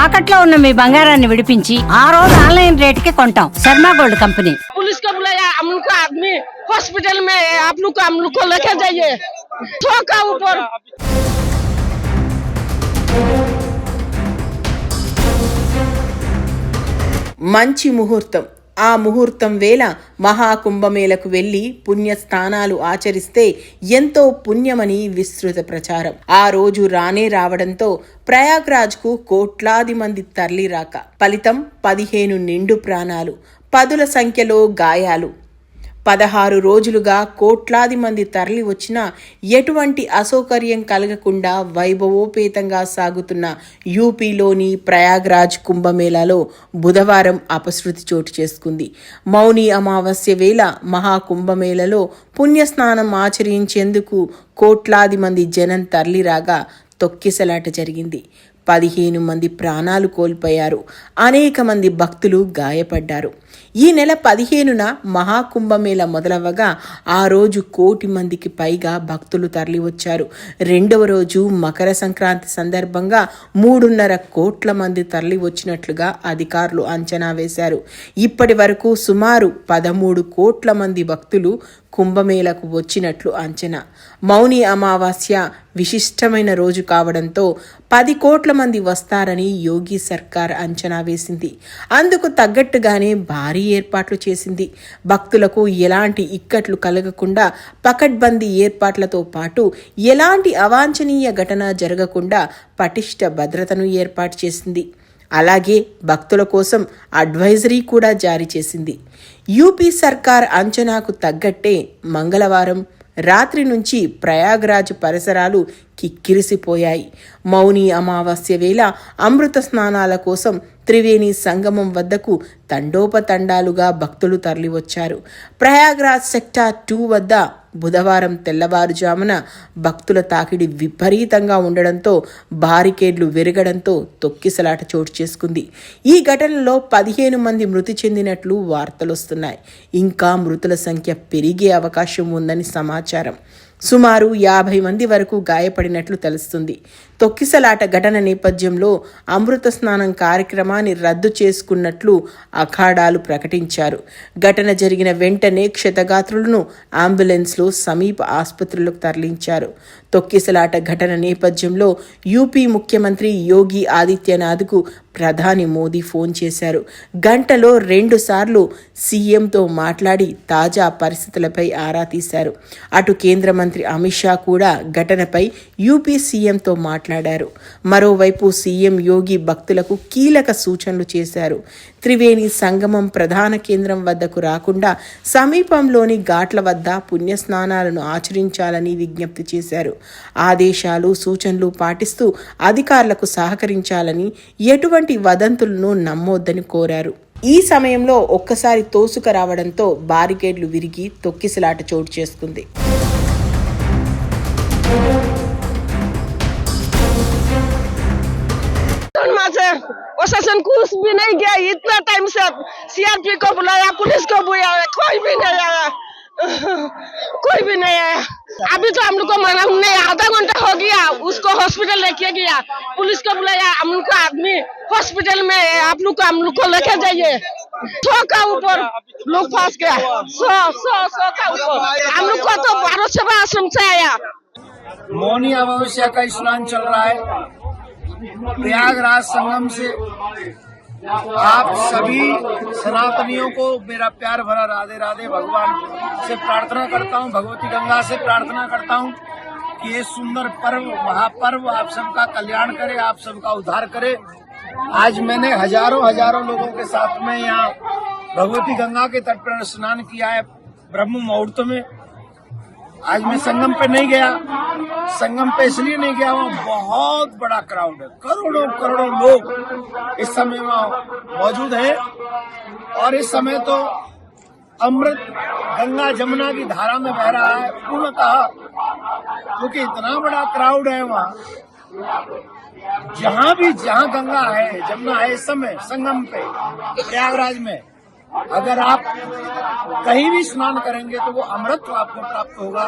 తాకట్లో ఉన్న మీ బంగారాన్ని విడిపించి ఆ రోజు ఆన్లైన్ రేటుకి కొంటాం. Sharma gold company. पुलिस को बुलाया, हम लोग को आदमी हॉस्पिटल में है, आप लोग को हम लोग को लेके जाइए ठोका ऊपर। మంచి ముహూర్తం. ఆ ముహూర్తం వేళ మహాకుంభమేళకు వెళ్లి పుణ్యస్నానాలు ఆచరిస్తే ఎంతో పుణ్యమని విస్తృత ప్రచారం. ఆ రోజు రానే రావడంతో ప్రయాగ్రాజ్కు కోట్లాది మంది తరలిరాక ఫలితం 15 నిండు ప్రాణాలు, పదుల సంఖ్యలో గాయాలు. 16 రోజులుగా కోట్లాది మంది తరలి వచ్చినా ఎటువంటి అసౌకర్యం కలగకుండా వైభవోపేతంగా సాగుతున్న యూపీలోని ప్రయాగ్రాజ్ కుంభమేళాలో బుధవారం అపశృతి చోటు చేసుకుంది. మౌని అమావాస్య వేళ మహాకుంభమేళలో పుణ్యస్నానం ఆచరించేందుకు కోట్లాది మంది జనం తరలిరాగా తొక్కిసలాట జరిగింది. 15 మంది ప్రాణాలు కోల్పోయారు. అనేక మంది భక్తులు గాయపడ్డారు. ఈ నెల 15న మహాకుంభమేళ మొదలవగా ఆ రోజు 1 కోటి మందికి పైగా భక్తులు తరలివచ్చారు. రెండవ రోజు మకర సంక్రాంతి సందర్భంగా 3.5 కోట్ల మంది తరలి వచ్చినట్లుగా అధికారులు అంచనా వేశారు. ఇప్పటి వరకు సుమారు 13 కోట్ల మంది భక్తులు కుంభమేళకు వచ్చినట్లు అంచనా. మౌని అమావాస్య విశిష్టమైన రోజు కావడంతో 10 కోట్ల మంది వస్తారని యోగి సర్కార్ అంచనా వేసింది. అందుకు తగ్గట్టుగానే భారీ ఏర్పాట్లు చేసింది. భక్తులకు ఎలాంటి ఇక్కట్లు కలగకుండా పకడ్బందీ ఏర్పాట్లతో పాటు ఎలాంటి అవాంఛనీయ ఘటన జరగకుండా పటిష్ట భద్రతను ఏర్పాటు చేసింది. అలాగే భక్తుల కోసం అడ్వైజరీ కూడా జారీ చేసింది. యూపీ సర్కార్ అంచనాకు తగ్గట్టే మంగళవారం రాత్రి నుంచి ప్రయాగ్రాజ్ పరిసరాలు కిక్కిరిసిపోయాయి. మౌని అమావాస్య వేళ అమృత స్నానాల కోసం త్రివేణి సంగమం వద్దకు తండోపతండాలుగా భక్తులు తరలివచ్చారు. ప్రయాగ్రాజ్ సెక్టార్ 2 వద్ద బుధవారం తెల్లవారుజామున భక్తుల తాకిడి విపరీతంగా ఉండడంతో బారికేడ్లు విరగడంతో తొక్కిసలాట చోటు చేసుకుంది. ఈ ఘటనలో 15 మంది మృతి చెందినట్లు వార్తలొస్తున్నాయి. ఇంకా మృతుల సంఖ్య పెరిగే అవకాశం ఉందని సమాచారం. సుమారు 50 మంది వరకు గాయపడినట్లు తెలుస్తుంది. తొక్కిసలాట ఘటన నేపథ్యంలో అమృత స్నానం కార్యక్రమాన్ని రద్దు చేసుకున్నట్లు అఖాడాలు ప్రకటించారు. ఘటన జరిగిన వెంటనే క్షతగాత్రులను అంబులెన్స్లో సమీప ఆసుపత్రులకు తరలించారు. తొక్కిసలాట ఘటన నేపథ్యంలో యూపీ ముఖ్యమంత్రి యోగి ఆదిత్యనాథ్కు ప్రధాని మోదీ ఫోన్ చేశారు. గంటలో 2 సార్లు సీఎంతో మాట్లాడి తాజా పరిస్థితులపై ఆరా తీశారు. అటు కేంద్ర మంత్రి అమిత్ షా కూడా ఘటనపై యూపీ సీఎంతో మాట్లాడారు. మరోవైపు సీఎం యోగి భక్తులకు కీలక సూచనలు చేశారు. త్రివేణి సంగమం ప్రధాన కేంద్రం వద్దకు రాకుండా సమీపంలోని ఘాట్ల వద్ద పుణ్యస్నానాలను ఆచరించాలని విజ్ఞప్తి చేశారు. ఆదేశాలు సూచనలు పాటిస్తూ అధికారులకు సహకరించాలని, ఎటువంటి వదంతులను నమ్మొద్దని కోరారు. ఈ సమయంలో ఒక్కసారి తోసుక రావడంతో బారికేడ్లు విరిగి తొక్కిసలాట చోటు చేసుకుంది. प्रशासन कुछ भी नहीं गया, इतना टाइम से सीआरपी को बुलाया, पुलिस को बुलाया, कोई भी नहीं आया, कोई भी नहीं आया। अभी तो हम लोग को मना नहीं, आधा घंटा हो गया, उसको हॉस्पिटल लेके गया, पुलिस को बुलाया, हम लोग को आदमी हॉस्पिटल में है, आप लोग को लेके जाइए ठोका ऊपर, लोग फंस गया 100 का ऊपर। हम लोग को तो 12 सेवा आश्रम से आया। मौनी अमावस्या का स्नान चल रहा है प्रयागराज संगम से। आप सभी सनातनियों को मेरा प्यार भरा राधे राधे। भगवान से प्रार्थना करता हूँ, भगवती गंगा से प्रार्थना करता हूँ कि ये सुंदर पर्व, महापर्व आप सबका कल्याण करे, आप सबका उद्धार करे। आज मैंने हजारों लोगों के साथ में यहाँ भगवती गंगा के तट पर स्नान किया है ब्रह्म मुहूर्त में। आज मैं संगम पे नहीं गया, संगम पे इसलिए नहीं गया, वहाँ बहुत बड़ा क्राउड है, करोड़ों लोग इस समय वहाँ मौजूद हैं। और इस समय तो अमृत गंगा जमुना की धारा में बह रहा है पूर्णतः, क्योंकि इतना बड़ा क्राउड है वहाँ। जहाँ गंगा है, जमुना है, इस समय संगम पे प्रयागराज में अगर आप कहीं भी स्नान करेंगे तो वो अमृत आपको प्राप्त होगा।